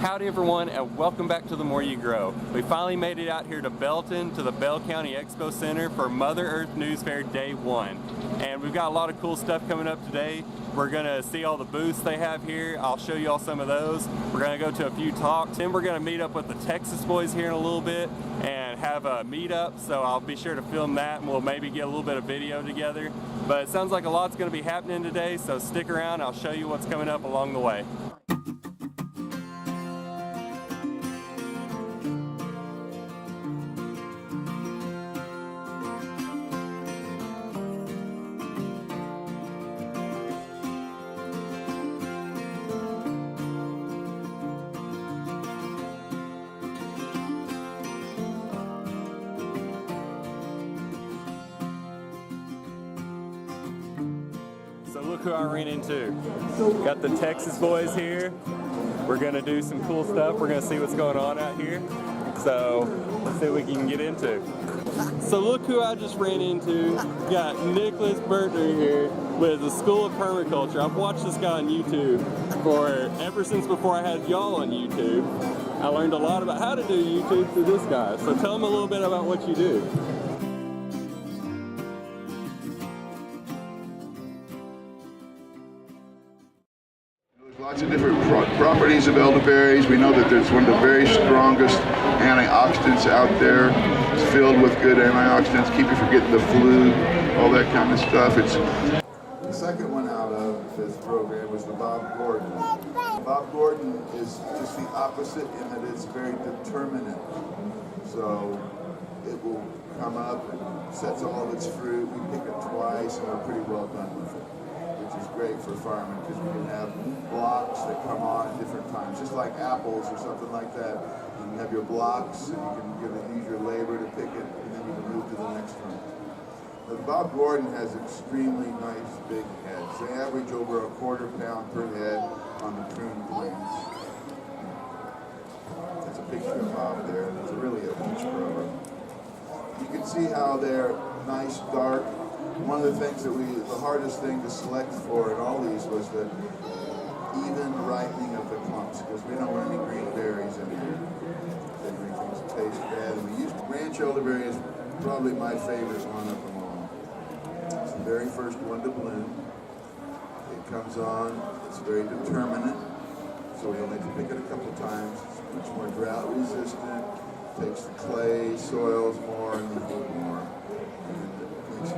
Howdy everyone, and welcome back to The More You Grow. We finally made it out here to Belton, to the Bell County Expo Center for Mother Earth News Fair Day 1. And we've got a lot of cool stuff coming up today. We're gonna see all the booths they have here. I'll show you all some of those. We're gonna go to a few talks. Then we're gonna meet up with the Texas boys here in a little bit and have a meetup. So I'll be sure to film that and we'll maybe get a little bit of video together. But it sounds like a lot's gonna be happening today, so stick around. I'll show you what's coming up along the way. So look who I ran into. Got the Texas boys here. We're gonna do some cool stuff. We're gonna see what's going on out here. So let's see what we can get into. So look who I just ran into. Got Nicholas Bertner here with the School of Permaculture. I've watched this guy on YouTube ever since before I had y'all on YouTube. I learned a lot about how to do YouTube through this guy. So tell him a little bit about what you do. Lots of different properties of elderberries. We know that there's one of the very strongest antioxidants out there. It's filled with good antioxidants, keep you from getting the flu, all that kind of stuff. The second one out of this program was the Bob Gordon. Bob Gordon is just the opposite in that it's very determinate. So it will come up and sets all of its fruit. We pick it twice and we're pretty well done with it, which is great for farming because we can have blocks that come on at different times, just like apples or something like that. You can have your blocks and you can use your labor to pick it and then you can move to the next one. But Bob Gordon has extremely nice big heads. They average over a quarter pound per head on the prune plants. That's a picture of Bob there. It's really a peach grower. You can see how they're nice, dark. One of the things that the hardest thing to select for in all these was the even ripening of the clumps, because we don't want any green berries in here. They make things taste bad. And we used ranch elderberry is probably my favorite one of them all. It's the very first one to bloom. It comes on, it's very determinate, so we only have to pick it a couple times. It's much more drought resistant, takes the clay, soils more, and the heat more.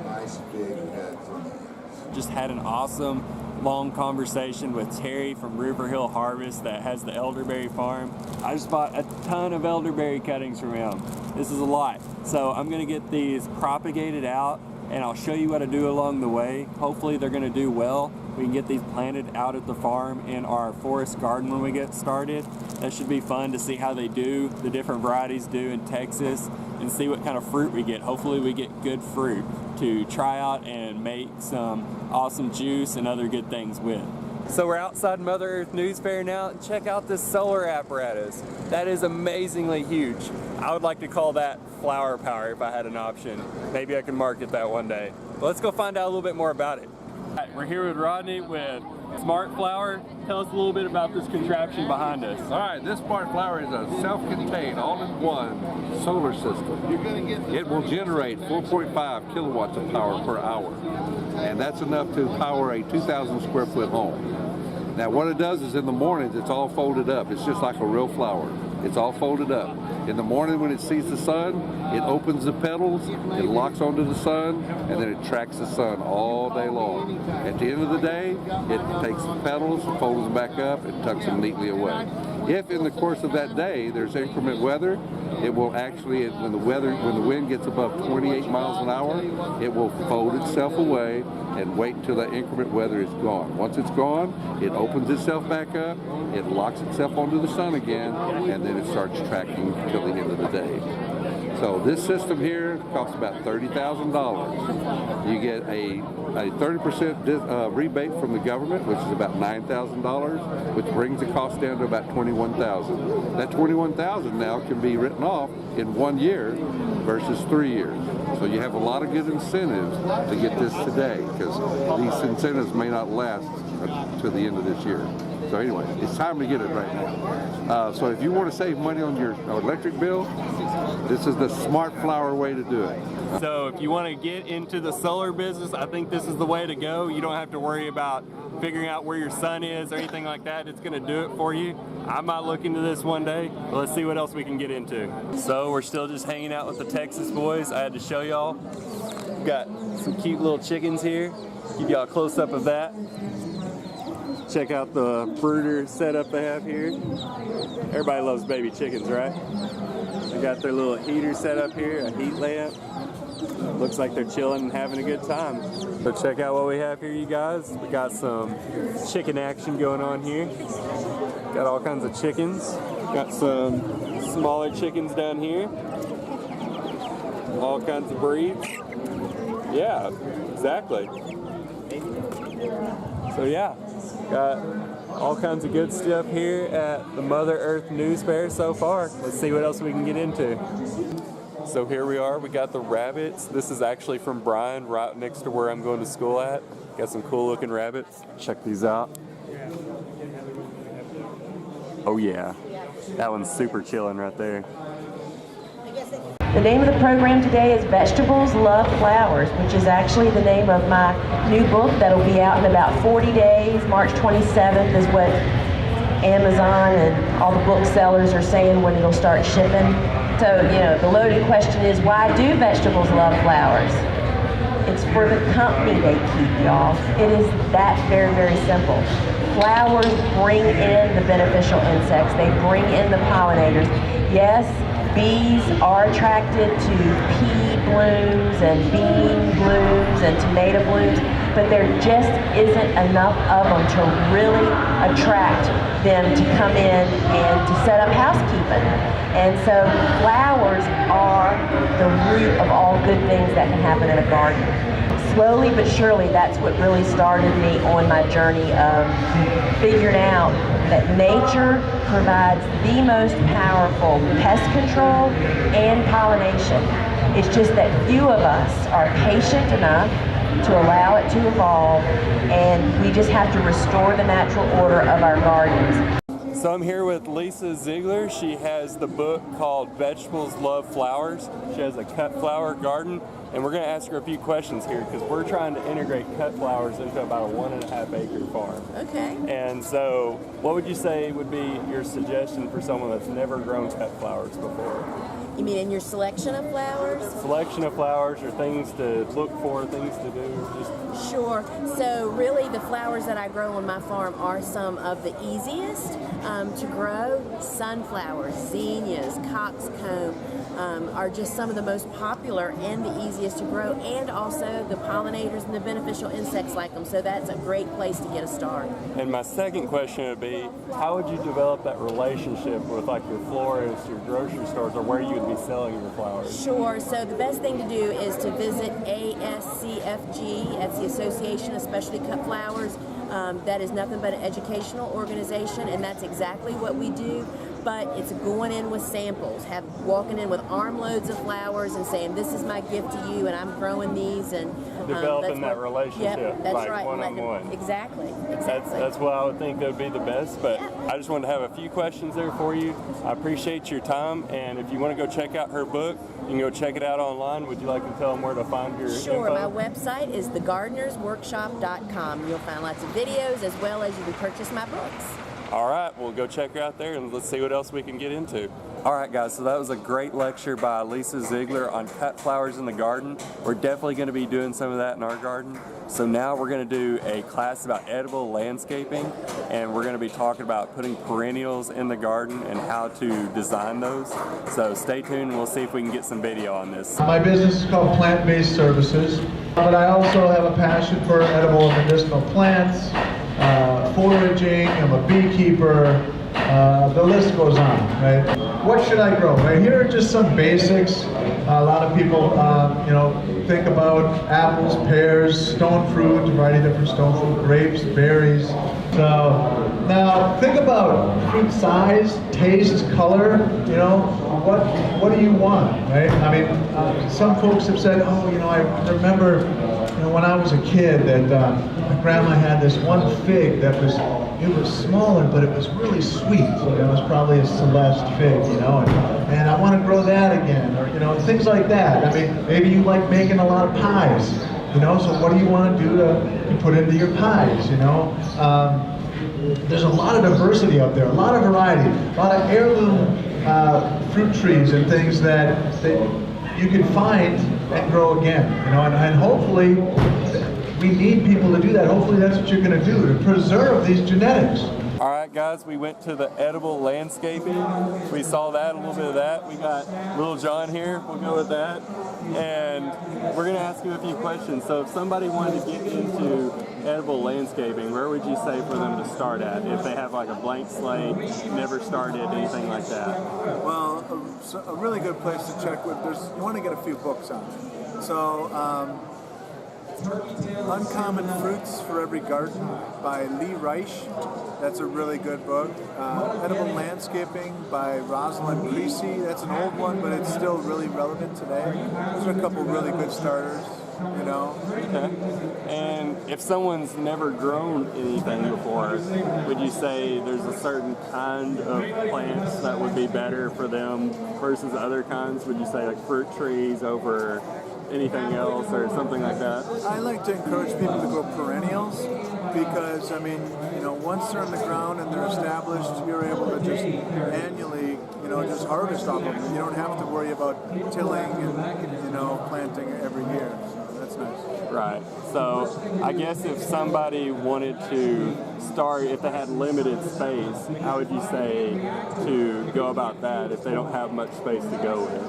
Nice big heads on the ends. Just had an awesome long conversation with Terry from River Hill Harvest that has the elderberry farm. I just bought a ton of elderberry cuttings from him. This is a lot. So I'm gonna get these propagated out and I'll show you what I do along the way. Hopefully they're gonna do well. We can get these planted out at the farm in our forest garden when we get started. That should be fun to see how they do, the different varieties do in Texas, and see what kind of fruit we get. Hopefully we get good fruit to try out and make some awesome juice and other good things with. So we're outside Mother Earth News Fair now, and check out this solar apparatus. That is amazingly huge. I would like to call that flower power if I had an option. Maybe I can market that one day. But let's go find out a little bit more about it. All right, we're here with Rodney with Smart Flower. Tell us a little bit about this contraption behind us. All right, this Smart Flower is a self-contained, all-in-one solar system. It will generate 4.5 kilowatts of power per hour, and that's enough to power a 2,000 square foot home. Now what it does is in the mornings it's all folded up. It's just like a real flower. It's all folded up. In the morning when it sees the sun, it opens the petals, it locks onto the sun, and then it tracks the sun all day long. At the end of the day, it takes the petals, folds them back up, and tucks them neatly away. If in the course of that day there's inclement weather, it will actually, when the wind gets above 28 miles an hour, it will fold itself away and wait until that inclement weather is gone. Once it's gone, it opens itself back up, it locks itself onto the sun again, and then it starts tracking until the end of the day. So this system here costs about $30,000. You get a 30% rebate from the government, which is about $9,000, which brings the cost down to about $21,000. That $21,000 now can be written off in 1 year versus 3 years. So you have a lot of good incentives to get this today, because these incentives may not last to the end of this year. So anyway, it's time to get it right now. So if you want to save money on your electric bill, this is the smart flower way to do it. So if you want to get into the solar business, I think this is the way to go. You don't have to worry about figuring out where your sun is or anything like that. It's going to do it for you. I might look into this one day, but let's see what else we can get into. So we're still just hanging out with the Texas boys. I had to show y'all. We've got some cute little chickens here. Give y'all a close up of that. Check out the brooder setup they have here. Everybody loves baby chickens, right? They got their little heater set up here, a heat lamp. Looks like they're chilling and having a good time. So check out what we have here, you guys. We got some chicken action going on here. Got all kinds of chickens. Got some smaller chickens down here. All kinds of breeds. Yeah, exactly. So yeah, got all kinds of good stuff here at the Mother Earth News Fair so far. Let's see what else we can get into. So here we are, we got the rabbits. This is actually from Bryan, right next to where I'm going to school at. Got some cool looking rabbits. Check these out. Oh yeah, that one's super chilling right there. The name of the program today is Vegetables Love Flowers, which is actually the name of my new book that'll be out in about 40 days. March 27th is what Amazon and all the booksellers are saying when it'll start shipping. So, you know, the loaded question is, why do vegetables love flowers? It's for the company they keep, y'all. It is that very, very simple. Flowers bring in the beneficial insects. They bring in the pollinators. Yes, bees are attracted to pea blooms and bean blooms and tomato blooms, but there just isn't enough of them to really attract them to come in and to set up housekeeping. And so flowers are the root of all good things that can happen in a garden. Slowly but surely, that's what really started me on my journey of figuring out that nature provides the most powerful pest control and pollination. It's just that few of us are patient enough to allow it to evolve, and we just have to restore the natural order of our gardens. So I'm here with Lisa Ziegler. She has the book called Vegetables Love Flowers. She has a cut flower garden, and we're going to ask her a few questions here because we're trying to integrate cut flowers into about a 1.5 acre farm. Okay. And so what would you say would be your suggestion for someone that's never grown cut flowers before? You mean in your selection of flowers? Selection of flowers, or things to look for, things to do? Just... Sure. So really the flowers that I grow on my farm are some of the easiest to grow. Sunflowers, zinnias, coxcomb are just some of the most popular and the easiest to grow, and also the pollinators and the beneficial insects like them. So that's a great place to get a start. And my second question would be, how would you develop that relationship with like your florists, your grocery stores, or where you would be selling your flowers? Sure. So the best thing to do is to visit ASCFG. That's the Association of Specialty Cut Flowers. That is nothing but an educational organization, and that's exactly what we do. But it's going in with samples, walking in with armloads of flowers and saying, "This is my gift to you, and I'm growing these." And developing that relationship, yep, that's like right. one-on-one. Exactly. That's what I would think that would be the best. But yeah. I just wanted to have a few questions there for you. I appreciate your time, and if you want to go check out her book, you can go check it out online. Would you like to tell them where to find your Sure. info? My website is thegardenersworkshop.com. You'll find lots of videos as well as you can purchase my books. All right, we'll go check her out there and let's see what else we can get into. All right, guys, so that was a great lecture by Lisa Ziegler on cut flowers in the garden. We're definitely going to be doing some of that in our garden. So now we're going to do a class about edible landscaping, and we're going to be talking about putting perennials in the garden and how to design those. So stay tuned and we'll see if we can get some video on this. My business is called Plant-Based Services, but I also have a passion for edible and medicinal plants, foraging, I'm a beekeeper, the list goes on, right? What should I grow, right? Here are just some basics. A lot of people, think about apples, pears, stone fruit, a variety of different stone fruit, grapes, berries. So now think about fruit size, taste, color, what do you want, right? I mean, some folks have said, I remember when I was a kid that my grandma had this one fig that was, it was smaller, but it was really sweet. You know, it's probably a Celeste fig, you know, and I want to grow that again, or, you know, things like that. I mean, maybe you like making a lot of pies, you know, so what do you want to do to put into your pies, you know? There's a lot of diversity up there, a lot of variety, a lot of heirloom fruit trees and things that you can find and grow again, you know, and hopefully we need people to do that. Hopefully that's what you're going to do, to preserve these genetics. All right, guys, we went to the edible landscaping. We saw that, a little bit of that. We got Little John here. We'll go with that. And we're going to ask you a few questions. So if somebody wanted to get into edible landscaping, where would you say for them to start at? If they have like a blank slate, never started, anything like that? Well, a really good place to check with, you want to get a few books on it. So, Uncommon Fruits for Every Garden by Lee Reich. That's a really good book. Edible Landscaping by Rosalind Creasy. That's an old one, but it's still really relevant today. Those are a couple really good starters, you know. Okay. And if someone's never grown anything before, would you say there's a certain kind of plants that would be better for them versus other kinds? Would you say like fruit trees over anything else or something like that? I like to encourage people to grow perennials because, I mean, you know, once they're in the ground and they're established, you're able to just annually, you know, just harvest off of them. You don't have to worry about tilling and, you know, planting every year. So that's nice. Right. So I guess if somebody wanted to start, if they had limited space, how would you say to go about that if they don't have much space to go with?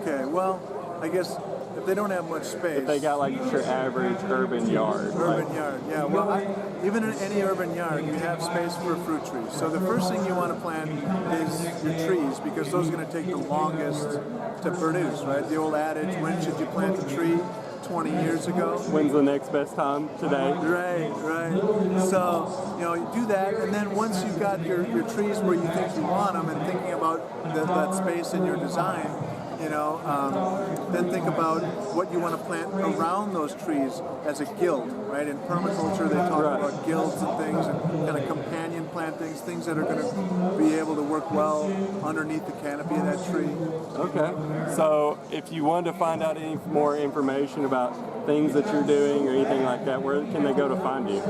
Okay, well, I guess if they don't have much space. If they got like your average urban yard. Urban yard, yeah. Well, even in any urban yard, you have space for fruit trees. So the first thing you want to plant is your trees because those are going to take the longest to produce, right? The old adage, when should you plant a tree? 20 years ago. When's the next best time? Today? Right. So, you know, you do that, and then once you've got your trees where you think you want them and thinking about that space in your design, you know, then think about what you want to plant around those trees as a guild, right? In permaculture, they talk about guilds and things, and kind of companion plantings, things that are going to be able to work well underneath the canopy of that tree. Okay. So if you wanted to find out any more information about things that you're doing or anything like that, where can they go to find you?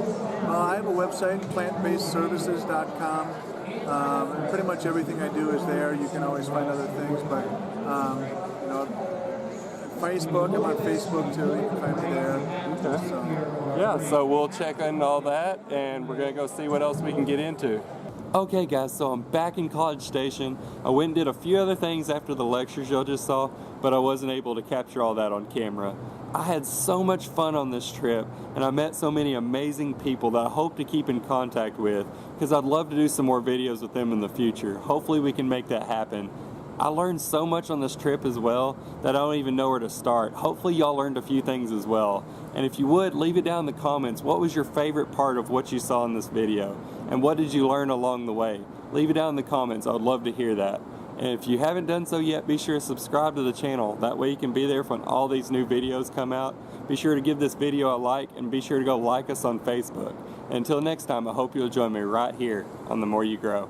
I have a website, plantbasedservices.com. Pretty much everything I do is there. You can always find other things, but you know, Facebook, I'm on Facebook too. You can find me there. Okay. So. Yeah, so we'll check on all that, and we're gonna go see what else we can get into. Okay guys, so I'm back in College Station. I went and did a few other things after the lectures y'all just saw, but I wasn't able to capture all that on camera. I had so much fun on this trip, and I met so many amazing people that I hope to keep in contact with, because I'd love to do some more videos with them in the future. Hopefully we can make that happen. I learned so much on this trip as well that I don't even know where to start. Hopefully y'all learned a few things as well. And if you would, leave it down in the comments. What was your favorite part of what you saw in this video? And what did you learn along the way? Leave it down in the comments. I would love to hear that. And if you haven't done so yet, be sure to subscribe to the channel. That way you can be there when all these new videos come out. Be sure to give this video a like, and be sure to go like us on Facebook. And until next time, I hope you'll join me right here on The More You Grow.